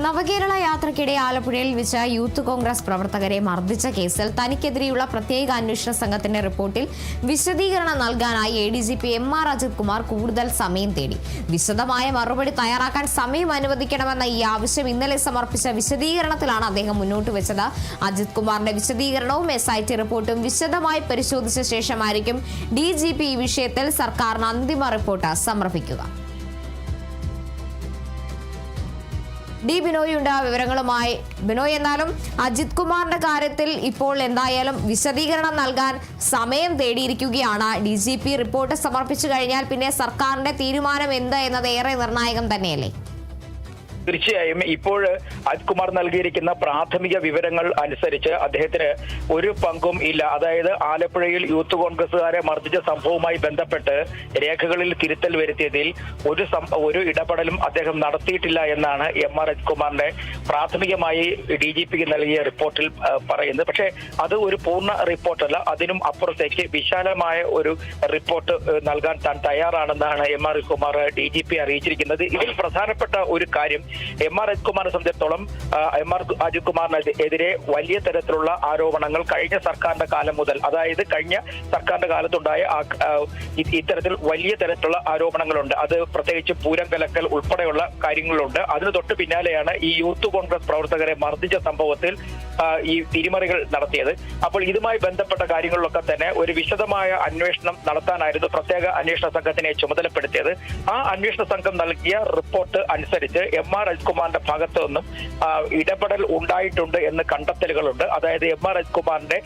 നവകേരള യാത്രയ്ക്കിടെ ആലപ്പുഴയിൽ വെച്ച് യൂത്ത് കോൺഗ്രസ് പ്രവർത്തകരെ മർദ്ദിച്ച കേസിൽ തനിക്കെതിരെയുള്ള പ്രത്യേക അന്വേഷണ സംഘത്തിന്റെ റിപ്പോർട്ടിൽ വിശദീകരണം നൽകാനായി ADGP MR അജിത് കുമാർ കൂടുതൽ സമയം തേടി. വിശദമായ മറുപടി തയ്യാറാക്കാൻ സമയം അനുവദിക്കണമെന്ന ഈ ആവശ്യം ഇന്നലെ സമർപ്പിച്ച വിശദീകരണത്തിലാണ് അദ്ദേഹം മുന്നോട്ട് വെച്ചത്. അജിത് കുമാറിന്റെ വിശദീകരണവും SIT റിപ്പോർട്ടും വിശദമായി പരിശോധിച്ച ശേഷമായിരിക്കും DGP ഈ വിഷയത്തിൽ സർക്കാരിന് അന്തിമ റിപ്പോർട്ട് സമർപ്പിക്കുക. ബിനോയുണ്ട് വിവരങ്ങളുമായി. ബിനോയ്, എന്നാലും അജിത് കുമാറിന്റെ കാര്യത്തിൽ ഇപ്പോൾ എന്തായാലും വിശദീകരണം നൽകാൻ സമയം തേടിയിരിക്കുകയാണ്. DGP റിപ്പോർട്ട് സമർപ്പിച്ചു കഴിഞ്ഞാൽ പിന്നെ സർക്കാരിന്റെ തീരുമാനം എന്ത് എന്നത് ഏറെ നിർണായകം തന്നെയല്ലേ? തീർച്ചയായും ഇപ്പോൾ അജിത് കുമാർ നൽകിയിരിക്കുന്ന പ്രാഥമിക വിവരങ്ങൾ അനുസരിച്ച് അദ്ദേഹത്തിന് ഒരു പങ്കും ഇല്ല. അതായത് ആലപ്പുഴയിൽ യൂത്ത് കോൺഗ്രസുകാരെ മർദ്ദിച്ച സംഭവവുമായി ബന്ധപ്പെട്ട് രേഖകളിൽ തിരുത്തൽ വരുത്തിയതിൽ ഒരു ഇടപെടലും അദ്ദേഹം നടത്തിയിട്ടില്ല എന്നാണ് MR അജിത് കുമാറിന്റെ പ്രാഥമികമായി DGPക്ക് നൽകിയ റിപ്പോർട്ടിൽ പറയുന്നത്. പക്ഷേ അത് ഒരു പൂർണ്ണ റിപ്പോർട്ടല്ല, അതിനും അപ്പുറത്തേക്ക് വിശാലമായ ഒരു റിപ്പോർട്ട് നൽകാൻ താൻ തയ്യാറാണെന്നാണ് MR അജിത് കുമാർ DGP അറിയിച്ചിരിക്കുന്നത്. ഇതിൽ പ്രധാനപ്പെട്ട ഒരു കാര്യം, MR അജിത് കുമാറിനെ സംബന്ധിച്ചിടത്തോളം MR അജിത് കുമാറിനെതിരെ വലിയ തരത്തിലുള്ള ആരോപണങ്ങൾ കഴിഞ്ഞ സർക്കാരിന്റെ കാലം മുതൽ, അതായത് കഴിഞ്ഞ സർക്കാരിന്റെ കാലത്തുണ്ടായ ഇത്തരത്തിൽ വലിയ തരത്തിലുള്ള ആരോപണങ്ങളുണ്ട്. അത് പ്രത്യേകിച്ച് പൂരം കലക്കൽ ഉൾപ്പെടെയുള്ള കാര്യങ്ങളുണ്ട്. അതിന് തൊട്ട് പിന്നാലെയാണ് ഈ യൂത്ത് കോൺഗ്രസ് പ്രവർത്തകരെ മർദ്ദിച്ച സംഭവത്തിൽ ഈ തിരിമറികൾ നടത്തിയത്. അപ്പോൾ ഇതുമായി ബന്ധപ്പെട്ട കാര്യങ്ങളിലൊക്കെ തന്നെ ഒരു വിശദമായ അന്വേഷണം നടത്താനായിരുന്നു പ്രത്യേക അന്വേഷണ സംഘത്തിനെ ചുമതലപ്പെടുത്തിയത്. ആ അന്വേഷണ സംഘം നൽകിയ റിപ്പോർട്ട് അനുസരിച്ച് MR അജിത് കുമാറിന്റെ ഭാഗത്തു നിന്നും ഇടപെടൽ ഉണ്ടായിട്ടുണ്ട് എന്ന് കണ്ടെത്തലുകളുണ്ട്. അതായത് MR അജിത് കുമാറിന്റെ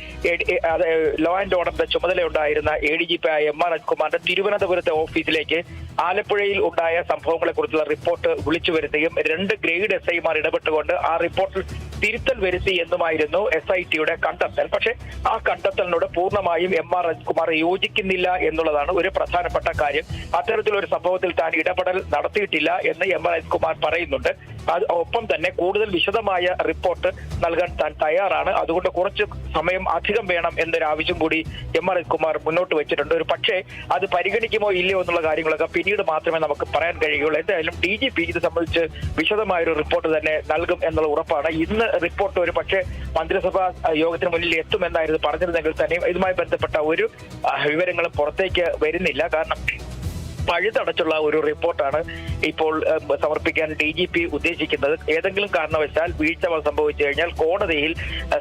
ലോ ആൻഡ് ഓർഡറിന്റെ ചുമതലയുണ്ടായിരുന്ന ADGP MR അജിത് കുമാറിന്റെ തിരുവനന്തപുരത്തെ ഓഫീസിലേക്ക് ആലപ്പുഴയിൽ ഉണ്ടായ സംഭവങ്ങളെ കുറിച്ചുള്ള റിപ്പോർട്ട് വിളിച്ചു വരുത്തുകയും 2 ഗ്രേഡ് SIമാർ ഇടപെട്ടുകൊണ്ട് ആ റിപ്പോർട്ടിൽ തിരുത്തൽ വരുത്തി എന്നുമായിരുന്നു SITയുടെ കണ്ടെത്തൽ. പക്ഷേ ആ കണ്ടെത്തലിനോട് പൂർണ്ണമായും MR അജിത് കുമാർ യോജിക്കുന്നില്ല എന്നുള്ളതാണ് ഒരു പ്രധാനപ്പെട്ട കാര്യം. അത്തരത്തിലൊരു സംഭവത്തിൽ താൻ ഇടപെടൽ നടത്തിയിട്ടില്ല എന്ന് MR അജിത് കുമാർ പറയുന്നുണ്ട്. ഒപ്പം തന്നെ കൂടുതൽ വിശദമായ റിപ്പോർട്ട് നൽകാൻ താൻ തയ്യാറാണ്. അതുകൊണ്ട് കുറച്ച് സമയം അധികം വേണം എന്നൊരു ആവശ്യം കൂടി MR അജിത് കുമാർ മുന്നോട്ട് വെച്ചിട്ടുണ്ട്. ഒരു പക്ഷേ അത് പരിഗണിക്കുമോ ഇല്ലയോ എന്നുള്ള കാര്യങ്ങളൊക്കെ പിന്നീട് മാത്രമേ നമുക്ക് പറയാൻ കഴിയുള്ളൂ. എന്തായാലും DGP ഇത് സംബന്ധിച്ച് വിശദമായൊരു റിപ്പോർട്ട് തന്നെ നൽകും എന്നുള്ള ഉറപ്പാണ്. ഇന്ന് റിപ്പോർട്ട് ഒരു പക്ഷേ മന്ത്രിസഭാ യോഗത്തിന് മുന്നിൽ എത്തുമെന്നായിരുന്നു പറഞ്ഞിരുന്നെങ്കിൽ തന്നെയും ഇതുമായി ബന്ധപ്പെട്ട ഒരു വിവരങ്ങളും പുറത്തേക്ക് വരുന്നില്ല. കാരണം പഴുതടച്ചുള്ള ഒരു റിപ്പോർട്ടാണ് ഇപ്പോൾ സമർപ്പിക്കാൻ DGP ഉദ്ദേശിക്കുന്നത്. ഏതെങ്കിലും കാരണവശാൽ വീഴ്ച സംഭവിച്ചു കഴിഞ്ഞാൽ കോടതിയിൽ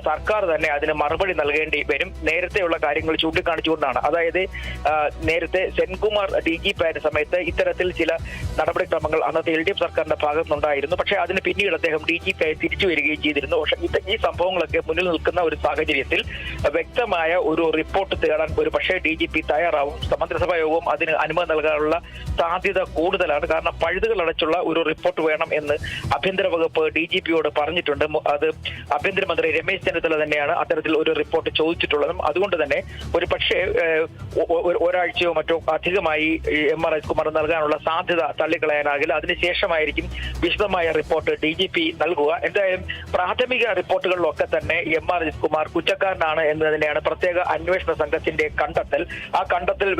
സർക്കാർ തന്നെ അതിന് മറുപടി നൽകേണ്ടി വരും. നേരത്തെയുള്ള കാര്യങ്ങൾ ചൂണ്ടിക്കാണിച്ചുകൊണ്ടാണ്. അതായത് നേരത്തെ സെൻകുമാർ DGP ആയ സമയത്ത് ഇത്തരത്തിൽ ചില നടപടിക്രമങ്ങൾ അന്നത്തെ LDF സർക്കാരിന്റെ ഭാഗത്തുനിന്നുണ്ടായിരുന്നു. പക്ഷേ അതിന് പിന്നീട് അദ്ദേഹം DGP ആയി തിരിച്ചു വരികയും ചെയ്തിരുന്നു. പക്ഷേ ഈ സംഭവങ്ങളൊക്കെ മുന്നിൽ നിൽക്കുന്ന ഒരു സാഹചര്യത്തിൽ വ്യക്തമായ ഒരു റിപ്പോർട്ട് തേടാൻ ഒരു പക്ഷേ DGP തയ്യാറാവും. മന്ത്രിസഭാ യോഗവും അതിന് അനുമതി നൽകാനുള്ള സാധ്യത കൂടുതലാണ്. കാരണം പഴുതുകൾ അടച്ചുള്ള ഒരു റിപ്പോർട്ട് വേണം എന്ന് ആഭ്യന്തര വകുപ്പ് DGPയോട് പറഞ്ഞിട്ടുണ്ട്. അത് ആഭ്യന്തരമന്ത്രി രമേശ് ചെന്നിത്തല തന്നെയാണ് അത്തരത്തിൽ ഒരു റിപ്പോർട്ട് ചോദിച്ചിട്ടുള്ളതും. അതുകൊണ്ട് തന്നെ ഒരു പക്ഷേ ഒരാഴ്ചയോ മറ്റോ അധികമായി MR അജിത് കുമാർ നൽകാനുള്ള സാധ്യത തള്ളിക്കളയാനാകില്ല. അതിനുശേഷമായിരിക്കും വിശദമായ റിപ്പോർട്ട് DGP നൽകുക. എന്തായാലും പ്രാഥമിക റിപ്പോർട്ടുകളിലൊക്കെ തന്നെ MR അജിത് കുമാർ കുറ്റക്കാരനാണ് എന്ന് തന്നെയാണ് പ്രത്യേക അന്വേഷണ സംഘത്തിന്റെ കണ്ടെത്തൽ. ആ കണ്ടെത്തൽ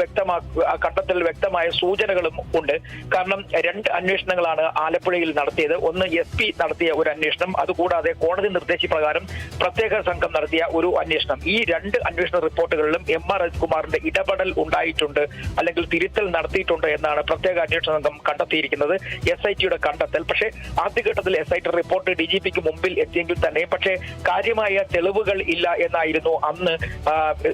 വ്യക്തമായ സൂചനകളും ഉണ്ട്. കാരണം 2 അന്വേഷണങ്ങളാണ് ആലപ്പുഴയിൽ നടത്തിയത്. ഒന്ന് SP നടത്തിയ ഒരു അന്വേഷണം, അതുകൂടാതെ കോടതി നിർദ്ദേശപ്രകാരം പ്രത്യേക സംഘം നടത്തിയ ഒരു അന്വേഷണം. ഈ 2 അന്വേഷണ റിപ്പോർട്ടുകളിലും MR അജിത് കുമാറിന്റെ ഇടപെടൽ ഉണ്ടായിട്ടുണ്ട്, അല്ലെങ്കിൽ തിരുത്തൽ നടത്തിയിട്ടുണ്ട് എന്നാണ് പ്രത്യേക അന്വേഷണ സംഘം കണ്ടെത്തിയിരിക്കുന്നത്. SITയുടെ കണ്ടെത്തൽ. പക്ഷേ ആദ്യഘട്ടത്തിൽ SIT റിപ്പോർട്ട് DGPക്ക് മുമ്പിൽ എത്തിയെങ്കിൽ തന്നെ പക്ഷേ കാര്യമായ തെളിവുകൾ ഇല്ല എന്നായിരുന്നു അന്ന്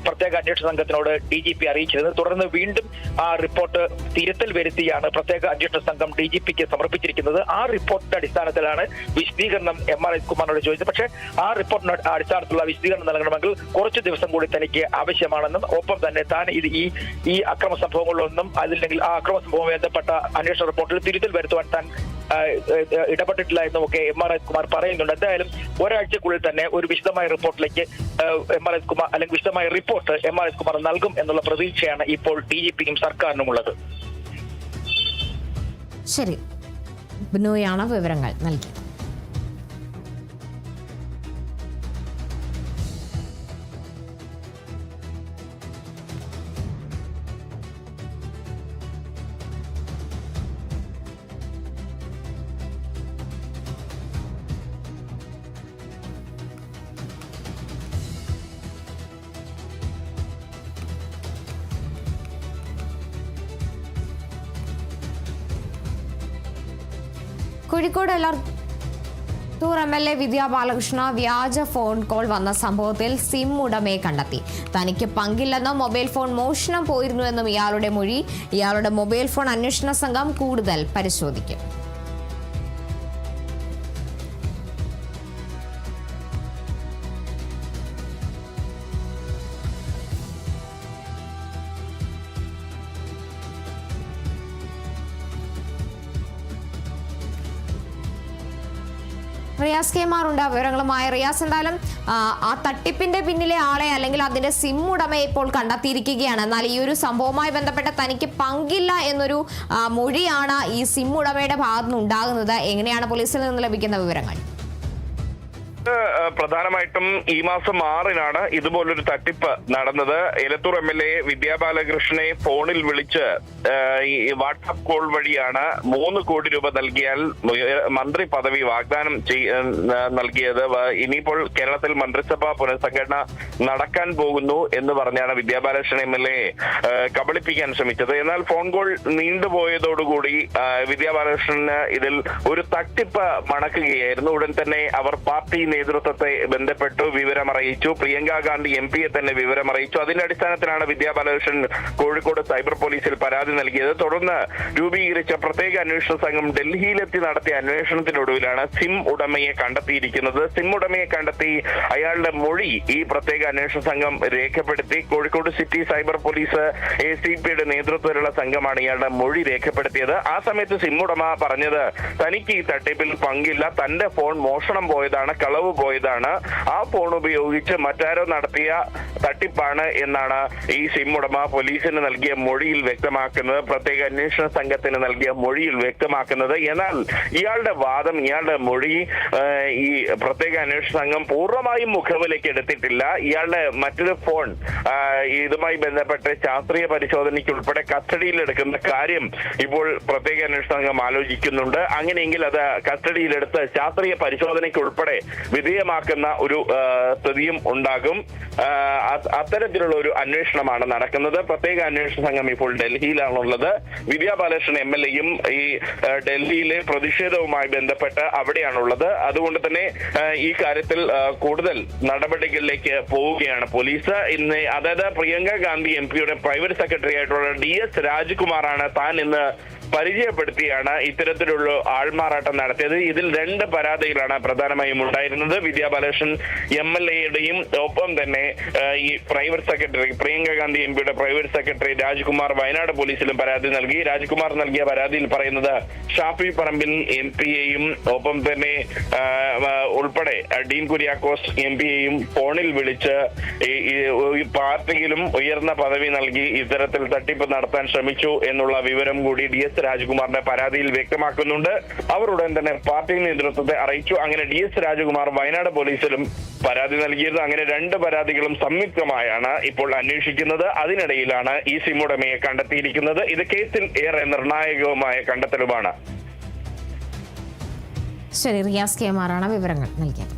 പ്രത്യേക അന്വേഷണ സംഘത്തിനോട് DGP അറിയിച്ചിരുന്നത്. തുടർന്ന് വീണ്ടും ആ റിപ്പോർട്ട് തിരുത്തൽ വരുത്തിയാണ് പ്രത്യേക അന്വേഷണ സംഘം DGPക്ക് സമർപ്പിച്ചിരിക്കുന്നത്. ആ റിപ്പോർട്ടിന്റെ അടിസ്ഥാനത്തിലാണ് വിശദീകരണം MR അജിത് കുമാറിനോട് ചോദിച്ചത്. പക്ഷേ ആ റിപ്പോർട്ടിന്റെ അടിസ്ഥാനത്തിലുള്ള വിശദീകരണം നൽകണമെങ്കിൽ കുറച്ച് ദിവസം കൂടി തനിക്ക് ആവശ്യമാണെന്നും ഒപ്പം തന്നെ താൻ ഈ അക്രമ സംഭവങ്ങളിലൊന്നും അതില്ലെങ്കിൽ ആ അക്രമ സംഭവവുമായി ബന്ധപ്പെട്ട അന്വേഷണ റിപ്പോർട്ടിൽ തിരുത്തൽ വരുത്തുവാൻ താൻ ഇടപെട്ടിട്ടില്ല എന്നുമൊക്കെ MR അജിത് കുമാർ പറയുന്നുണ്ട്. എന്തായാലും ഒരാഴ്ചക്കുള്ളിൽ തന്നെ ഒരു വിശദമായ റിപ്പോർട്ടിലേക്ക് MR അജിത് കുമാർ അല്ലെങ്കിൽ വിശദമായ റിപ്പോർട്ട് MR അജിത് കുമാർ നൽകും എന്നുള്ള പ്രതീക്ഷയാണ് ഇപ്പോൾ DGPക്കും സർക്കാരിനും ഉള്ളത്. ശരി, ബിനോയാണ് വിവരങ്ങൾ നൽകിയത്. കോഴിക്കോട് എലത്തൂർ MLA വിദ്യാ ബാലകൃഷ്ണ വ്യാജ ഫോൺ കോൾ വന്ന സംഭവത്തിൽ സിം ഉടമയെ കണ്ടെത്തി. തനിക്ക് പങ്കില്ലെന്നും മൊബൈൽ ഫോൺ മോഷണം പോയിരുന്നുവെന്നും ഇയാളുടെ മൊഴി. ഇയാളുടെ മൊബൈൽ ഫോൺ അന്വേഷണ സംഘം കൂടുതൽ പരിശോധിക്കും. റിയാസ് KMR ഉണ്ട് വിവരങ്ങളുമായി. റിയാസ്, എന്തായാലും ആ തട്ടിപ്പിന്റെ പിന്നിലെ ആളെ അല്ലെങ്കിൽ അതിന്റെ സിം ഉടമയെ ഇപ്പോൾ കണ്ടെത്തിയിരിക്കുകയാണ്. എന്നാൽ ഈ ഒരു സംഭവവുമായി ബന്ധപ്പെട്ട തനിക്ക് പങ്കില്ല എന്നൊരു മൊഴിയാണ് ഈ സിം ഉടമയുടെ ഭാഗത്തു നിന്ന് ഉണ്ടാകുന്നത്. എങ്ങനെയാണ് പോലീസിൽ നിന്ന് ലഭിക്കുന്ന വിവരങ്ങൾ? പ്രധാനമായിട്ടും ഈ മാസം 6-നാണ് ഇതുപോലൊരു തട്ടിപ്പ് നടന്നത്. എലത്തൂർ MLA വിദ്യാ ബാലകൃഷ്ണനെ ഫോണിൽ വിളിച്ച് ഈ വാട്സാപ്പ് കോൾ വഴിയാണ് 3 കോടി രൂപ നൽകിയാൽ മന്ത്രി പദവി വാഗ്ദാനം നൽകിയത്. ഇനിയിപ്പോൾ കേരളത്തിൽ മന്ത്രിസഭാ പുനഃസംഘടന നടക്കാൻ പോകുന്നു എന്ന് പറഞ്ഞാണ് വിദ്യാ ബാലകൃഷ്ണൻ MLA കബളിപ്പിക്കാൻ ശ്രമിച്ചത്. എന്നാൽ ഫോൺ കോൾ നീണ്ടുപോയതോടുകൂടി വിദ്യാ ബാലകൃഷ്ണന് ഇതിൽ ഒരു തട്ടിപ്പ് മണക്കുകയായിരുന്നു. ഉടൻ തന്നെ അവർ പാർട്ടി നേതൃത്വത്തെ ബന്ധപ്പെട്ടു, വിവരമറിയിച്ചു. പ്രിയങ്ക ഗാന്ധി MP-യെ തന്നെ വിവരമറിയിച്ചു. അതിന്റെ അടിസ്ഥാനത്തിലാണ് വിദ്യാ ബാലകൃഷ്ണൻ കോഴിക്കോട് സൈബർ പോലീസിൽ പരാതി നൽകിയത്. തുടർന്ന് രൂപീകരിച്ച പ്രത്യേക അന്വേഷണ സംഘം ഡൽഹിയിലെത്തി നടത്തിയ അന്വേഷണത്തിനൊടുവിലാണ് സിം ഉടമയെ കണ്ടെത്തിയിരിക്കുന്നത്. സിം ഉടമയെ കണ്ടെത്തി അയാളുടെ മൊഴി ഈ പ്രത്യേക അന്വേഷണ സംഘം രേഖപ്പെടുത്തി. കോഴിക്കോട് സിറ്റി സൈബർ പോലീസ് ACP-യുടെ നേതൃത്വത്തിലുള്ള സംഘമാണ് ഇയാളുടെ മൊഴി രേഖപ്പെടുത്തിയത്. ആ സമയത്ത് സിം ഉടമ പറഞ്ഞത് തനിക്ക് ഈ തട്ടിപ്പിൽ പങ്കില്ല, തന്റെ ഫോൺ മോഷണം പോയതാണ്, കളവ് പോയതാണ്, ആ ഫോൺ ഉപയോഗിച്ച് മറ്റാരോ നടത്തിയ തട്ടിപ്പാണ് എന്നാണ് ഈ സിം ഉടമ പോലീസിന് നൽകിയ മൊഴിയിൽ വ്യക്തമാക്കുന്നത്, പ്രത്യേക അന്വേഷണ സംഘത്തിന് നൽകിയ മൊഴിയിൽ വ്യക്തമാക്കുന്നത്. എന്നാൽ ഇയാളുടെ വാദം, ഇയാളുടെ മൊഴി ഈ പ്രത്യേക അന്വേഷണ സംഘം പൂർണ്ണമായും മുഖവിലേക്ക് എടുത്തിട്ടില്ല. ഇയാളുടെ മറ്റൊരു ഫോൺ ഇതുമായി ബന്ധപ്പെട്ട് ശാസ്ത്രീയ പരിശോധനയ്ക്ക് ഉൾപ്പെടെ കസ്റ്റഡിയിലെടുക്കുന്ന കാര്യം ഇപ്പോൾ പ്രത്യേക അന്വേഷണ സംഘം ആലോചിക്കുന്നുണ്ട്. അങ്ങനെയെങ്കിൽ അത് കസ്റ്റഡിയിലെടുത്ത് ശാസ്ത്രീയ പരിശോധനയ്ക്ക് ഉൾപ്പെടെ വിധേയമാക്കുന്ന ഒരു സ്ഥിതിയും ഉണ്ടാകും. അത്തരത്തിലുള്ള ഒരു അന്വേഷണമാണ് നടക്കുന്നത്. പ്രത്യേക അന്വേഷണ സംഘം ഇപ്പോൾ ഡൽഹിയിലാണുള്ളത്. വിദ്യാ ബാലകൃഷ്ണൻ MLA-യും ഈ ഡൽഹിയിലെ പ്രതിഷേധവുമായി ബന്ധപ്പെട്ട് അവിടെയാണുള്ളത്. അതുകൊണ്ട് തന്നെ ഈ കാര്യത്തിൽ കൂടുതൽ നടപടികളിലേക്ക് പോവുകയാണ് പോലീസ്. ഇന്ന് അതായത് പ്രിയങ്ക ഗാന്ധി MP-യുടെ പ്രൈവറ്റ് സെക്രട്ടറി ആയിട്ടുള്ള DS രാജ്കുമാറാണ് താൻ ഇന്ന് പരിചയപ്പെടുത്തിയാണ് ഇത്തരത്തിലുള്ള ആൾമാറാട്ടം നടത്തിയത്. ഇതിൽ 2 പരാതികളാണ് പ്രധാനമായും ഉണ്ടായിരുന്നത്. വിദ്യാ ബാലകൃഷ്ണൻ MLA-യുടെയും ഒപ്പം തന്നെ ഈ പ്രൈവറ്റ് സെക്രട്ടറി പ്രിയങ്ക ഗാന്ധി MP-യുടെ പ്രൈവറ്റ് സെക്രട്ടറി രാജ്കുമാർ വയനാട് പോലീസിലും പരാതി നൽകി. രാജ്കുമാർ നൽകിയ പരാതിയിൽ പറയുന്നത് ഷാഫി പറമ്പിൽ MP-യെയും ഒപ്പം തന്നെ ഉൾപ്പെടെ ഡീൻ കുര്യാക്കോസ് MP-യെയും ഫോണിൽ വിളിച്ച് ഈ പാർട്ടിയിലും ഉയർന്ന പദവി നൽകി ഇത്തരത്തിൽ തട്ടിപ്പ് നടത്താൻ ശ്രമിച്ചു എന്നുള്ള വിവരം കൂടി DS രാജ്കുമാറിന്റെ പരാതിയിൽ വ്യക്തമാക്കുന്നുണ്ട്. അവർ ഉടൻ തന്നെ പാർട്ടി നേതൃത്വത്തെ അറിയിച്ചു. അങ്ങനെ DS രാജ്കുമാർ വയനാട് പോലീസിലും പരാതി നൽകിയത്. അങ്ങനെ 2 പരാതികളും സംയുക്തമായാണ് ഇപ്പോൾ അന്വേഷിക്കുന്നത്. അതിനിടയിലാണ് ഈ സിം ഉടമയെ കണ്ടെത്തിയിരിക്കുന്നത്. ഇത് കേസിൽ ഏറെ നിർണായകവുമായ കണ്ടെത്തലുമാണ്. ശരി, റിയാസ് KMR ആണ് വിവരങ്ങൾ നൽകിയത്.